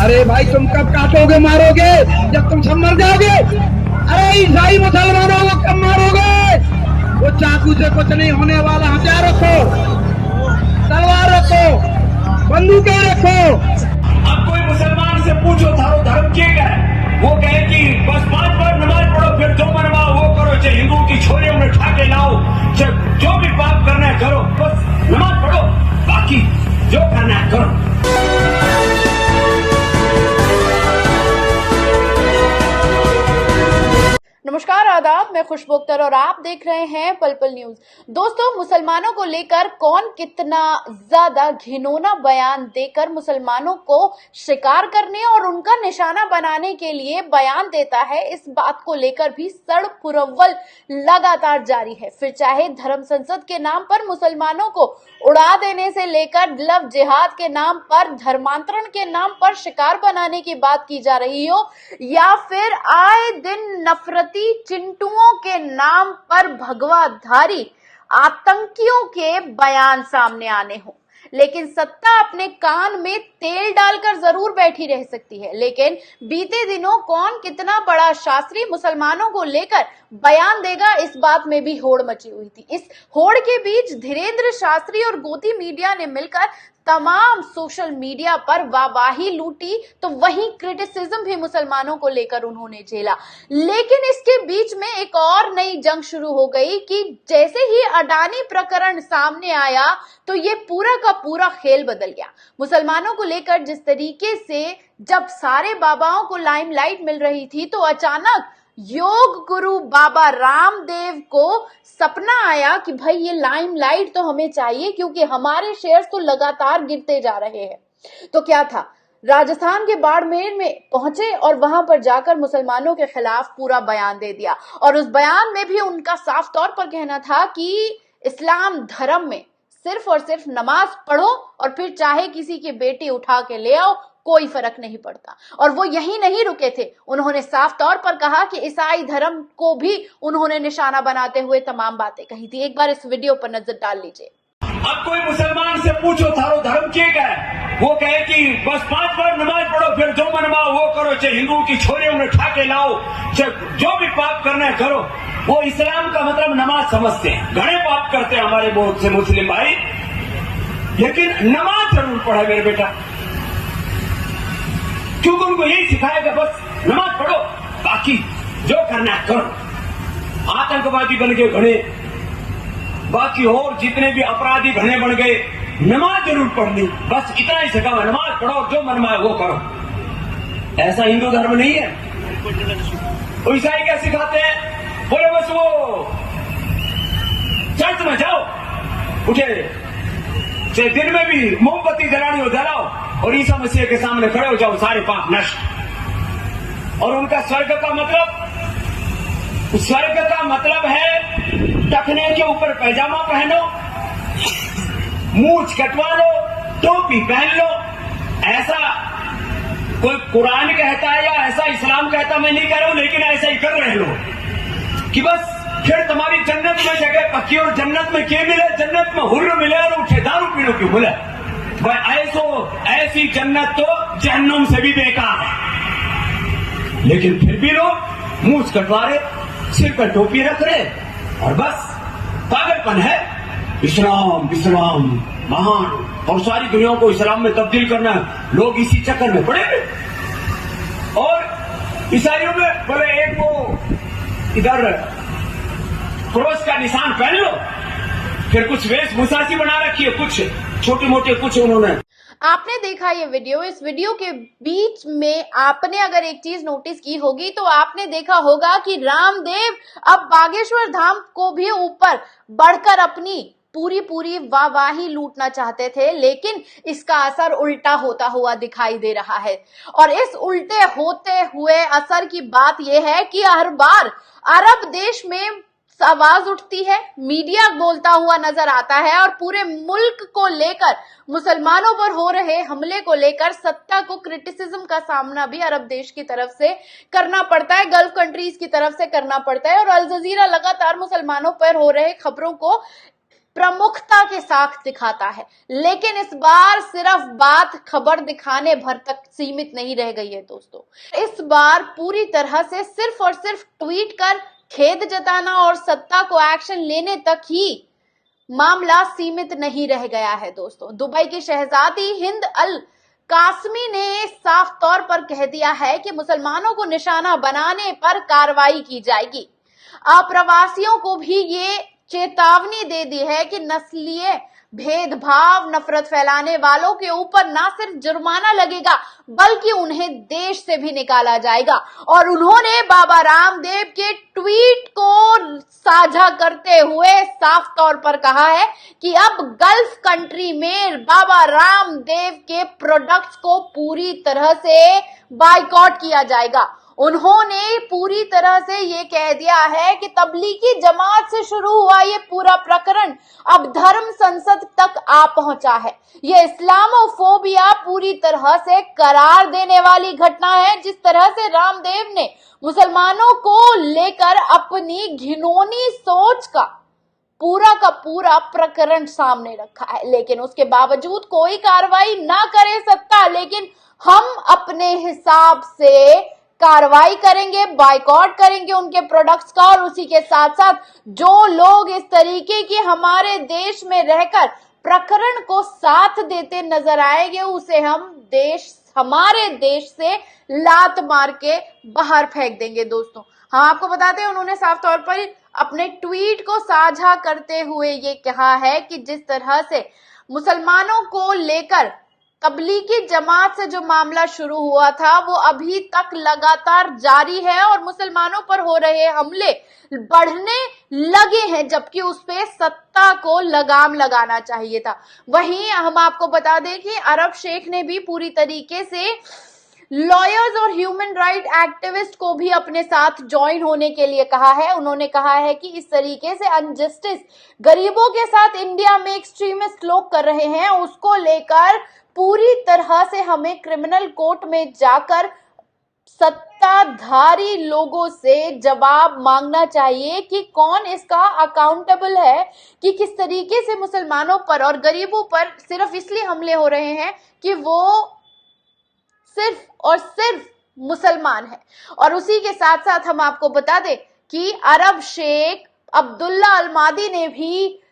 अरे भाई तुम कब काटोगे मारोगे जब तुम सब मर जाओगे। अरे ईसाई मुसलमानों को कब मारोगे। वो चाकू से कुछ नहीं होने वाला। हथियार रखो, तलवार रखो, बंदूकें रखो। अब कोई मुसलमान से पूछो थारो धर्म क्या है, वो कहे कि बस 5 बार नमाज पढ़ो, फिर जो मनवाओ वो करो, चाहे हिंदुओं की छोरे उन्हें उठा के लाओ, चाहे जो भी पाप करना है करो, बस नमाज पढ़ो, बाकी जो करना है करो। नमस्कार, आदाब। मैं खुशबू अख्तर और आप देख रहे हैं पल पल न्यूज। दोस्तों, मुसलमानों को लेकर कौन कितना ज्यादा घिनौना बयान देकर मुसलमानों को शिकार करने और उनका निशाना बनाने के लिए बयान देता है, इस बात को लेकर भी सड़पुरव्वल लगातार जारी है। फिर चाहे धर्म संसद के नाम पर मुसलमानों को उड़ा देने से लेकर लव जिहाद के नाम पर, धर्मांतरण के नाम पर शिकार बनाने की बात की जा रही हो, या फिर आए दिन नफरती चिंटुओं के नाम पर भगवाधारी आतंकियों के बयान सामने आने हो, लेकिन सत्ता अपने कान में तेल डालकर जरूर बैठी रह सकती है। लेकिन बीते दिनों कौन कितना बड़ा शास्त्री मुसलमानों को लेकर बयान देगा, इस बात में भी होड़ मची हुई थी। इस होड़ के बीच धीरेन्द्र शास्त्री और गोती मीडिया ने मिलकर तमाम सोशल मीडिया पर वाहवाही लूटी, तो वहीं क्रिटिसिज्म भी मुसलमानों को लेकर उन्होंने झेला। लेकिन इसके बीच में एक और नई जंग शुरू हो गई कि जैसे ही अडानी प्रकरण सामने आया तो ये पूरा का पूरा खेल बदल गया। मुसलमानों को लेकर जिस तरीके से जब सारे बाबाओं को लाइमलाइट मिल रही थी, तो अचानक योग गुरु बाबा रामदेव को सपना आया कि भाई ये लाइमलाइट तो हमें चाहिए, क्योंकि हमारे शेयर्स तो लगातार गिरते जा रहे हैं। तो क्या था, राजस्थान के बाड़मेर में पहुंचे और वहां पर जाकर मुसलमानों के खिलाफ पूरा बयान दे दिया। और उस बयान में भी उनका साफ तौर पर कहना था कि इस्लाम धर्म में सिर्फ और सिर्फ नमाज पढ़ो और फिर चाहे किसी की बेटी उठा के ले आओ, कोई फर्क नहीं पड़ता। और वो यही नहीं रुके थे, उन्होंने साफ तौर पर कहा कि ईसाई धर्म को भी उन्होंने निशाना बनाते हुए तमाम बातें कही थी। एक बार इस वीडियो पर नजर डाल लीजिए। अब कोई मुसलमान से पूछो थारो धर्म क्या है, वो कहे कि बस 5 बार नमाज पढ़ो, फिर जो मनवाओ वो करो, चाहे हिंदुओं की छोरे उन्हें उठा के लाओ, चाहे जो भी पाप करना है करो। वो इस्लाम का मतलब नमाज समझते हैं। घने पाप करते हैं हमारे बहुत से मुस्लिम भाई, लेकिन नमाज जरूर पढ़े मेरे बेटा, क्योंकि उनको यही सिखाया कि बस नमाज पढ़ो, बाकी जो करना है करो। आतंकवादी बन गए घने, बाकी और जितने भी अपराधी घने बन गए, नमाज जरूर पढ़नी, बस इतना ही सिखाया, नमाज पढ़ो, जो मन में वो करो। ऐसा हिंदू धर्म नहीं है। तो ईसाई क्या सिखाते हैं, बोले बस वो चर्च में जाओ, उठे चाहे दिन में भी मोमबत्ती जलानी हो जलाओ, और ईसा मसीह के सामने खड़े हो जाओ, सारे पाप नष्ट। और उनका स्वर्ग का मतलब है टखने के ऊपर पैजामा पहनो, मूंछ कटवा लो, टोपी पहन लो। ऐसा कोई कुरान कहता है या ऐसा इस्लाम कहता, मैं नहीं कह रहा हूं, लेकिन ऐसा ही कर रहे लोग कि बस फिर तुम्हारी जन्नत में जगह पक्की। और जन्नत में क्या मिले, जन्नत में हुर्र मिले और उठे दारू पीनो क्यों मिले। ऐसी जन्नत तो जहन्नुम से भी बेकार है। लेकिन फिर भी लोग मूंछ कटवा रहे, सिर पर टोपी रख रहे, और बस पागलपन है। इस्लाम महान, और सारी दुनिया को इस्लाम में तब्दील करना है, लोग इसी चक्कर में पड़े। और ईसाइयों में बोले एक वो इधर क्रॉस का निशान पहन लो, फिर कुछ वेशभूषा सी बना रखी है, कुछ छोटे मोटे कुछ उन्होंने। आपने देखा ये वीडियो, इस वीडियो के बीच में आपने अगर एक चीज नोटिस की होगी तो आपने देखा होगा कि रामदेव अब बागेश्वर धाम को भी ऊपर बढ़कर अपनी पूरी वाहवाही लूटना चाहते थे, लेकिन इसका असर उल्टा होता हुआ दिखाई दे रहा है। और इस उल्टे होते हुए असर की बात यह है कि हर बार अरब देश में आवाज उठती है, मीडिया बोलता हुआ नजर आता है, और पूरे मुल्क को लेकर, मुसलमानों पर हो रहे हमले को लेकर सत्ता को क्रिटिसिज्म का सामना भी अरब देश की तरफ से करना पड़ता है, गल्फ कंट्रीज की तरफ से करना पड़ता है। और अल जजीरा लगातार मुसलमानों पर हो रहे खबरों को प्रमुखता के साथ दिखाता है। लेकिन इस बार सिर्फ बात खबर दिखाने भर तक सीमित नहीं रह गई है दोस्तों। इस बार पूरी तरह से सिर्फ और सिर्फ ट्वीट कर खेद जताना और सत्ता को एक्शन लेने तक ही मामला सीमित नहीं रह गया है दोस्तों। दुबई की शहजादी हिंद अल कासमी ने साफ तौर पर कह दिया है कि मुसलमानों को निशाना बनाने पर कार्रवाई की जाएगी। अप्रवासियों को भी ये चेतावनी दे दी है कि नस्लीय भेदभाव, नफरत फैलाने वालों के ऊपर ना सिर्फ जुर्माना लगेगा बल्कि उन्हें देश से भी निकाला जाएगा। और उन्होंने बाबा रामदेव के ट्वीट को साझा करते हुए साफ तौर पर कहा है कि अब गल्फ कंट्री में बाबा रामदेव के प्रोडक्ट्स को पूरी तरह से बाइकॉट किया जाएगा। उन्होंने पूरी तरह से ये कह दिया है कि तबलीगी जमात से शुरू हुआ ये पूरा प्रकरण अब धर्म संसद तक आ पहुंचा है। ये इस्लामोफोबिया पूरी तरह से करार देने वाली घटना है। जिस तरह से रामदेव ने मुसलमानों को लेकर अपनी घिनौनी सोच का पूरा प्रकरण सामने रखा है, लेकिन उसके बावजूद कोई कार्रवाई ना करे सत्ता, लेकिन हम अपने हिसाब से कार्रवाई करेंगे, बाइकॉट करेंगे उनके प्रोडक्ट्स का। और उसी के साथ साथ जो लोग इस तरीके की हमारे देश में रहकर प्रकरण को साथ देते नजर आएंगे उसे हम हमारे देश से लात मार के बाहर फेंक देंगे दोस्तों। हम आपको बताते हैं, उन्होंने साफ तौर पर अपने ट्वीट को साझा करते हुए ये कहा है कि जिस तरह से मुसलमानों को लेकर तबलीगी जमात से जो मामला शुरू हुआ था वो अभी तक लगातार जारी है और मुसलमानों पर हो रहे हमले बढ़ने लगे हैं, जबकि उस पे सत्ता को लगाम लगाना चाहिए था। वहीं हम आपको बता दें कि अरब शेख ने भी पूरी तरीके से लॉयर्स और ह्यूमन राइट एक्टिविस्ट को भी अपने साथ ज्वाइन होने के लिए कहा है। उन्होंने कहा है कि इस तरीके से अनजस्टिस गरीबों के साथ इंडिया में एक्सट्रीमिस्ट लोग कर रहे हैं, उसको लेकर पूरी तरह से हमें क्रिमिनल कोर्ट में जाकर सत्ताधारी लोगों से जवाब मांगना चाहिए कि कौन इसका अकाउंटेबल है कि किस तरीके से मुसलमानों पर और गरीबों पर सिर्फ इसलिए हमले हो रहे हैं कि वो सिर्फ और सिर्फ मुसलमान है। और उसी के साथ साथ हम आपको बता दें कि अरब शेख अब्दुल्ला अल मादी ने भी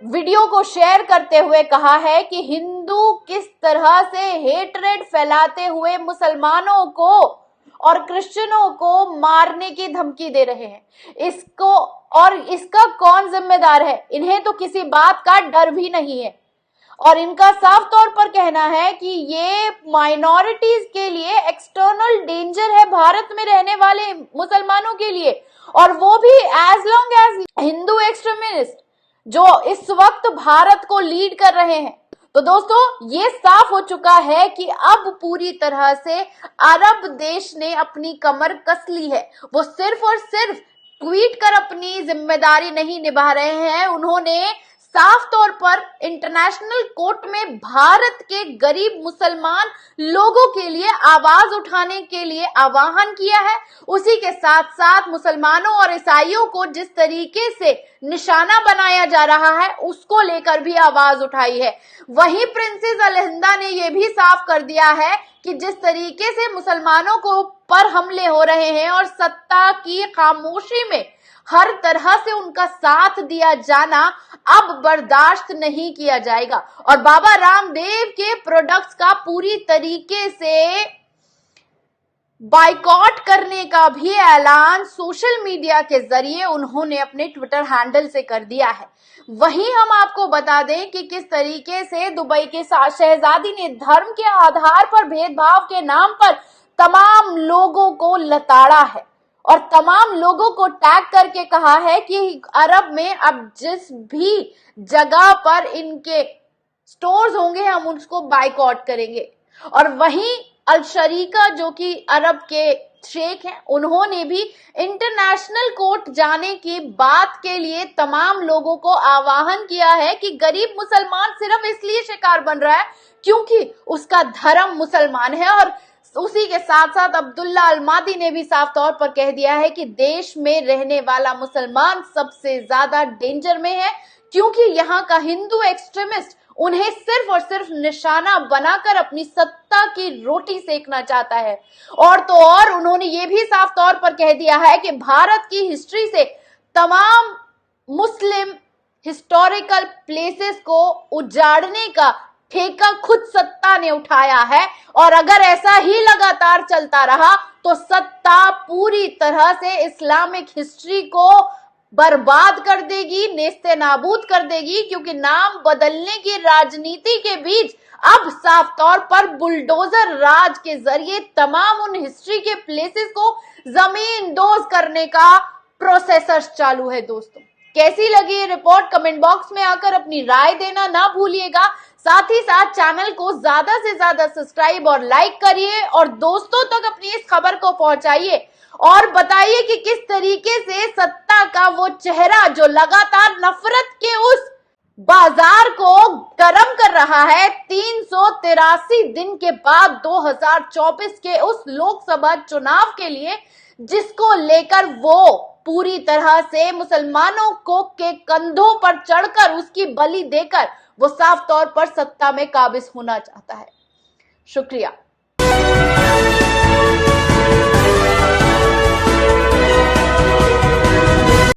वीडियो को शेयर करते हुए कहा है कि हिंदू किस तरह से हेट्रेड फैलाते हुए मुसलमानों को और क्रिश्चियनों को मारने की धमकी दे रहे हैं। इसका कौन जिम्मेदार है? इन्हें तो किसी बात का डर भी नहीं है और इनका साफ तौर पर कहना है कि ये माइनॉरिटीज के लिए एक्सटर्नल डेंजर है, भारत में रहने वाले मुसलमानों के लिए, और वो भी as long as Hindu extremist जो इस वक्त भारत को लीड कर रहे हैं। तो दोस्तों ये साफ हो चुका है कि अब पूरी तरह से अरब देश ने अपनी कमर कस ली है। वो सिर्फ और सिर्फ ट्वीट कर अपनी जिम्मेदारी नहीं निभा रहे हैं, उन्होंने साफ तौर पर इंटरनेशनल कोर्ट में भारत के गरीब मुसलमान लोगों के लिए आवाज उठाने के लिए आह्वान किया है। उसी के साथ साथ मुसलमानों और ईसाइयों को जिस तरीके से निशाना बनाया जा रहा है उसको लेकर भी आवाज उठाई है। वहीं प्रिंसेस अल हिंदा ने यह भी साफ कर दिया है कि जिस तरीके से मुसलमानों को पर हमले हो रहे हैं और सत्ता की खामोशी में हर तरह से उनका साथ दिया जाना अब बर्दाश्त नहीं किया जाएगा। और बाबा रामदेव के प्रोडक्ट्स का पूरी तरीके से बाइकॉट करने का भी ऐलान सोशल मीडिया के जरिए उन्होंने अपने ट्विटर हैंडल से कर दिया है। वहीं हम आपको बता दें कि किस तरीके से दुबई के शहजादी ने धर्म के आधार पर भेदभाव के नाम पर तमाम लोगों को लताड़ा है और तमाम लोगों को टैग करके कहा है कि अरब में अब जिस भी जगह पर इनके स्टोर्स होंगे हम उसको बाइकॉट करेंगे। और वहीं अल शरीका जो कि अरब के शेख हैं, उन्होंने भी इंटरनेशनल कोर्ट जाने की बात के लिए तमाम लोगों को आह्वान किया है कि गरीब मुसलमान सिर्फ इसलिए शिकार बन रहा है क्योंकि उसका धर्म मुसलमान है। और उसी के साथ साथ अब्दुल्ला अल मादी ने भी साफ तौर पर कह दिया है कि देश में रहने वाला मुसलमान सबसे ज्यादा डेंजर में है क्योंकि यहाँ का हिंदू एक्सट्रीमिस्ट उन्हें सिर्फ और सिर्फ निशाना बनाकर अपनी सत्ता की रोटी सेकना चाहता है। और तो और उन्होंने ये भी साफ तौर पर कह दिया है कि भारत की हिस्ट्री से तमाम मुस्लिम हिस्टोरिकल प्लेसेस को उजाड़ने का ठेका खुद सत्ता ने उठाया है, और अगर ऐसा ही लगातार चलता रहा तो सत्ता पूरी तरह से इस्लामिक हिस्ट्री को बर्बाद कर देगी, नेस्ते नाबूद कर देगी, क्योंकि नाम बदलने की राजनीति के बीच अब साफ तौर पर बुलडोजर राज के जरिए तमाम उन हिस्ट्री के प्लेसेस को जमीन दोज करने का प्रोसेस चालू है। दोस्तों, कैसी लगी ये रिपोर्ट कमेंट बॉक्स में आकर अपनी राय देना ना भूलिएगा। साथ ही साथ चैनल को ज्यादा से ज्यादा सब्सक्राइब और लाइक करिए और दोस्तों तक अपनी इस खबर को पहुंचाइए और बताइए कि किस तरीके से सत्ता का वो चेहरा जो लगातार नफरत के उस बाजार को गर्म कर रहा है 383 दिन के बाद 2024 के उस लोकसभा चुनाव के लिए, जिसको लेकर वो पूरी तरह से मुसलमानों को के कंधों पर चढ़कर उसकी बलि देकर वो साफ तौर पर सत्ता में काबिज होना चाहता है। शुक्रिया।